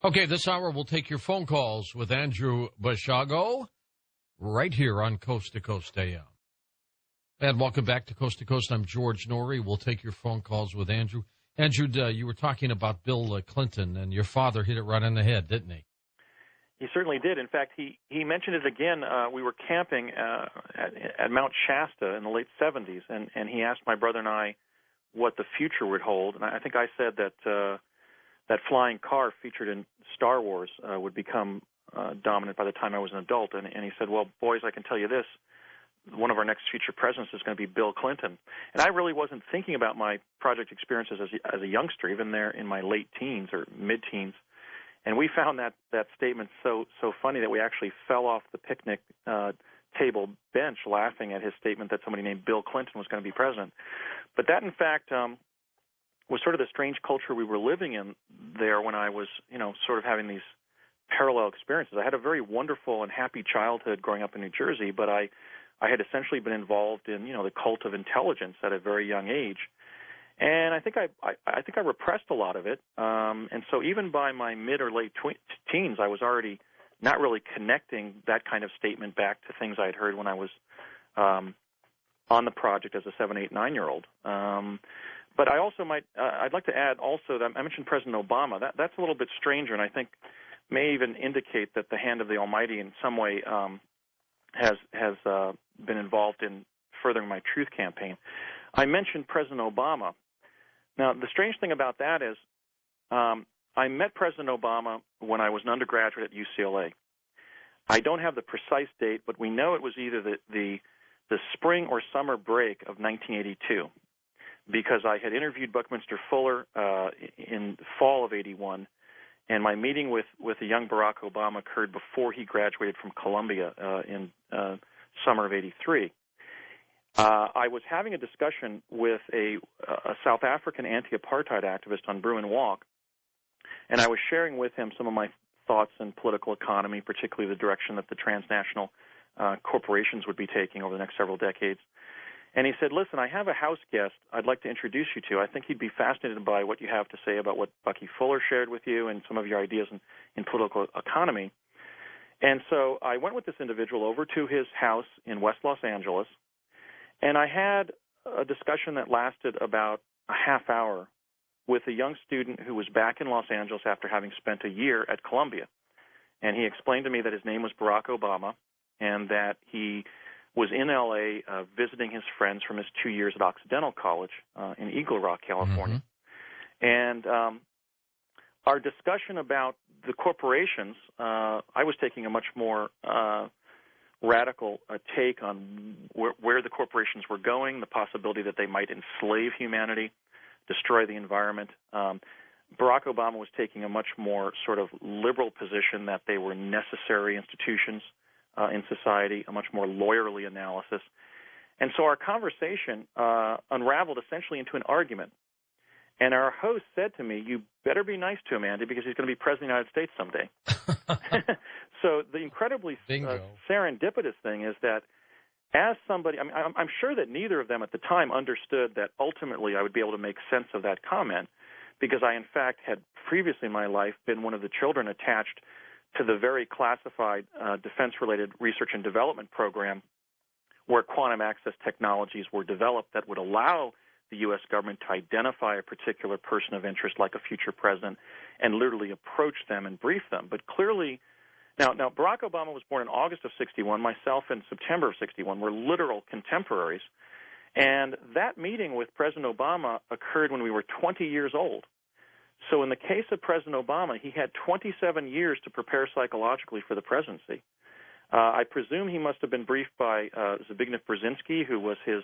Okay, this hour we'll take your phone calls with Andrew Basiago right here on Coast to Coast AM. And welcome back to Coast. I'm George Norrie. We'll take your phone calls with Andrew. Andrew, you were talking about Bill Clinton, and your father hit it right on the head, didn't he? He certainly did. In fact, he mentioned it again. We were camping at Mount Shasta in the late 70s, and he asked my brother and I what the future would hold. And I think I said that that flying car featured in Star Wars would become dominant by the time I was an adult. And he said, well, boys, I can tell you this. One of our next future presidents is going to be Bill Clinton. And I really wasn't thinking about my project experiences as a youngster, even there in my late teens or mid-teens. And we found that statement so funny that we actually fell off the picnic table bench laughing at his statement that somebody named Bill Clinton was going to be president. But that, in fact, was sort of the strange culture we were living in there when I was, sort of having these parallel experiences. I had a very wonderful and happy childhood growing up in New Jersey, but I had essentially been involved in, the cult of intelligence at a very young age. And I think I repressed a lot of it. And so even by my mid or late teens, I was already not really connecting that kind of statement back to things I had heard when I was on the project as a 7, 8, 9-year-old. But I also I'd like to add also that I mentioned President Obama. That's a little bit stranger, and I think may even indicate that the hand of the Almighty in some way has been involved in furthering my truth campaign. I mentioned President Obama. Now, the strange thing about that is I met President Obama when I was an undergraduate at UCLA. I don't have the precise date, but we know it was either the spring or summer break of 1982, because I had interviewed Buckminster Fuller in fall of 81, and my meeting with the young Barack Obama occurred before he graduated from Columbia in summer of 83. I was having a discussion with a South African anti-apartheid activist on Bruin Walk, and I was sharing with him some of my thoughts in political economy, particularly the direction that the transnational corporations would be taking over the next several decades. And he said, listen, I have a house guest I'd like to introduce you to. I think he'd be fascinated by what you have to say about what Bucky Fuller shared with you and some of your ideas in political economy. And so I went with this individual over to his house in West Los Angeles, and I had a discussion that lasted about a half hour with a young student who was back in Los Angeles after having spent a year at Columbia. And he explained to me that his name was Barack Obama and that he was in L.A. Visiting his friends from his 2 years at Occidental College in Eagle Rock, California. Mm-hmm. And our discussion about the corporations, I was taking a much more radical take on where the corporations were going, the possibility that they might enslave humanity, destroy the environment. Barack Obama was taking a much more sort of liberal position that they were necessary institutions in society, a much more lawyerly analysis. And so our conversation unraveled essentially into an argument. And our host said to me, you better be nice to him, Andy, because he's going to be president of the United States someday. So the incredibly serendipitous thing is that as somebody, I'm sure that neither of them at the time understood that ultimately I would be able to make sense of that comment, because I, in fact, had previously in my life been one of the children attached to the very classified defense-related research and development program where quantum access technologies were developed that would allow the U.S. government to identify a particular person of interest like a future president and literally approach them and brief them. But clearly, now Barack Obama was born in August of 61. Myself in September of 61. We're literal contemporaries. And that meeting with President Obama occurred when we were 20 years old. So in the case of President Obama, he had 27 years to prepare psychologically for the presidency. I presume he must have been briefed by Zbigniew Brzezinski, who was his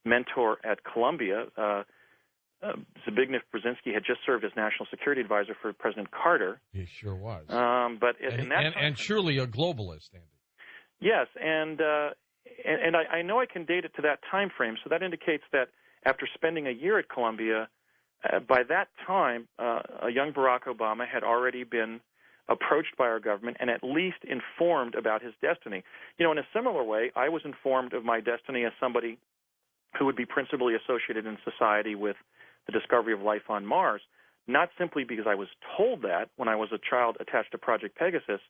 mentor at Columbia. Zbigniew Brzezinski had just served as national security advisor for President Carter. He sure was. And surely a globalist, Andy. Yes, and I know I can date it to that time frame, so that indicates that after spending a year at Columbia, by that time, a young Barack Obama had already been approached by our government and at least informed about his destiny. In a similar way, I was informed of my destiny as somebody who would be principally associated in society with the discovery of life on Mars, not simply because I was told that when I was a child attached to Project Pegasus,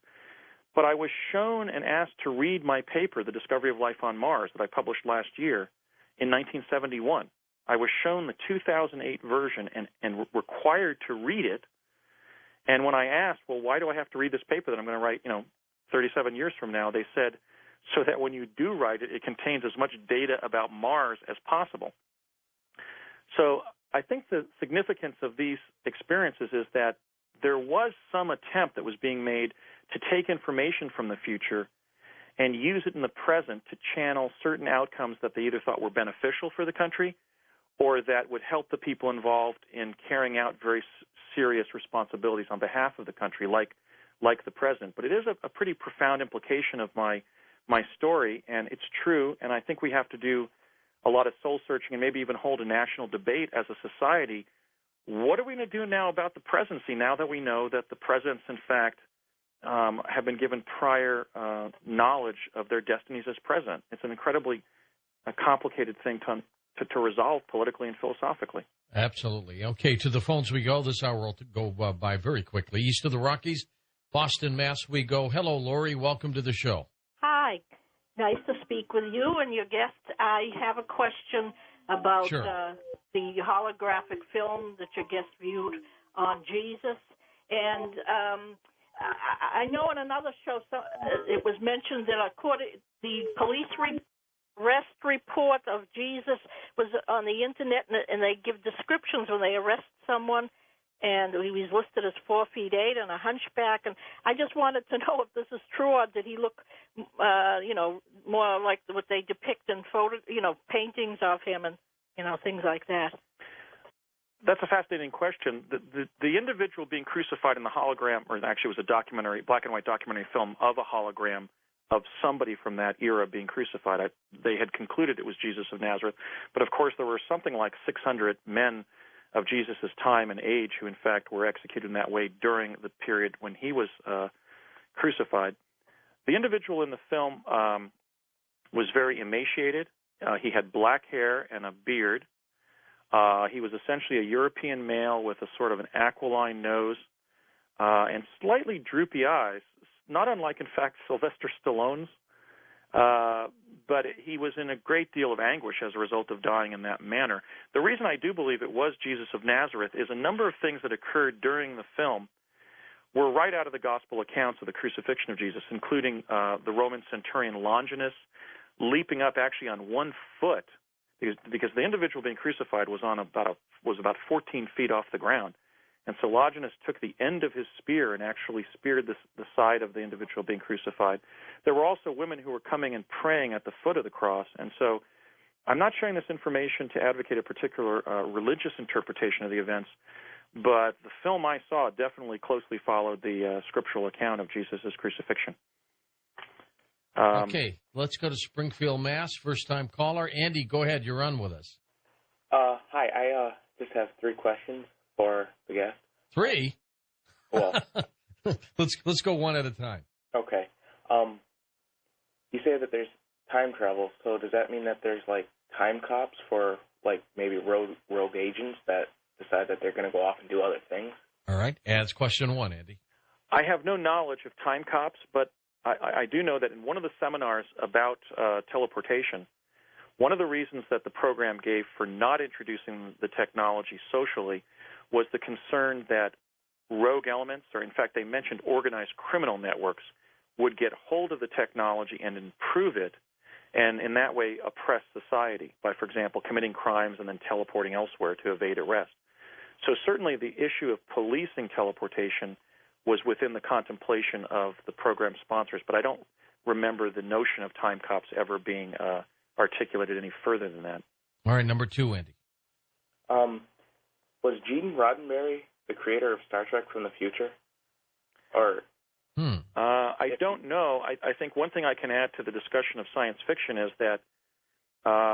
but I was shown and asked to read my paper, The Discovery of Life on Mars, that I published last year in 1971. I was shown the 2008 version and required to read it. And when I asked, well, why do I have to read this paper that I'm going to write, 37 years from now, they said, so that when you do write it, it contains as much data about Mars as possible. So I think the significance of these experiences is that there was some attempt that was being made to take information from the future and use it in the present to channel certain outcomes that they either thought were beneficial for the country or that would help the people involved in carrying out very serious responsibilities on behalf of the country, like the president. But it is a pretty profound implication of my story, and it's true, and I think we have to do a lot of soul-searching and maybe even hold a national debate as a society. What are we going to do now about the presidency, now that we know that the presidents, in fact, have been given prior knowledge of their destinies as president? It's an incredibly complicated thing to resolve politically and philosophically. Absolutely. Okay, to the phones we go. This hour will go by very quickly. East of the Rockies, Boston, Mass. we go. Hello, Lori. Welcome to the show. Hi. Nice to speak with you and your guest. I have a question about the holographic film that your guest viewed on Jesus. And I know in another show it was mentioned that the police arrest report of Jesus was on the Internet, and they give descriptions when they arrest someone. And he was listed as 4'8" and a hunchback. And I just wanted to know if this is true, or did he look, more like what they depict in paintings of him and, things like that. That's a fascinating question. The individual being crucified in the hologram, or actually it was a documentary, black and white documentary film of a hologram of somebody from that era being crucified. They had concluded it was Jesus of Nazareth. But, of course, there were something like 600 men of Jesus' time and age who, in fact, were executed in that way during the period when he was crucified. The individual in the film was very emaciated. He had black hair and a beard. He was essentially a European male with a sort of an aquiline nose and slightly droopy eyes, not unlike, in fact, Sylvester Stallone's. But he was in a great deal of anguish as a result of dying in that manner. The reason I do believe it was Jesus of Nazareth is a number of things that occurred during the film were right out of the gospel accounts of the crucifixion of Jesus, including the Roman centurion Longinus leaping up actually on 1 foot because the individual being crucified was about 14 feet off the ground. And so Longinus took the end of his spear and actually speared the side of the individual being crucified. There were also women who were coming and praying at the foot of the cross. And so I'm not sharing this information to advocate a particular religious interpretation of the events, but the film I saw definitely closely followed the scriptural account of Jesus' crucifixion. Okay, let's go to Springfield, Mass. First-time caller. Andy, go ahead. You're on with us. Hi, I just have 3 questions for the guest. 3? Well, let's go one at a time. Okay. You say that there's time travel, so does that mean that there's like time cops for like maybe rogue agents that decide that they're going to go off and do other things? All right. That's question 1, Andy. I have no knowledge of time cops, but I do know that in one of the seminars about teleportation, one of the reasons that the program gave for not introducing the technology socially was the concern that rogue elements, or in fact they mentioned organized criminal networks, would get hold of the technology and improve it, and in that way oppress society by, for example, committing crimes and then teleporting elsewhere to evade arrest. So certainly the issue of policing teleportation was within the contemplation of the program sponsors, but I don't remember the notion of time cops ever being articulated any further than that. All right, number 2, Andy. Was Gene Roddenberry the creator of Star Trek from the future? Or I don't know. I think one thing I can add to the discussion of science fiction is that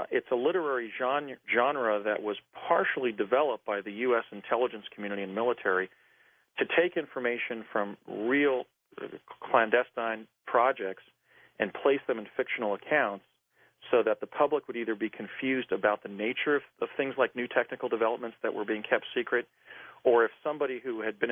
it's a literary genre that was partially developed by the U.S. intelligence community and military to take information from real clandestine projects and place them in fictional accounts so that the public would either be confused about the nature of things like new technical developments that were being kept secret, or if somebody who had been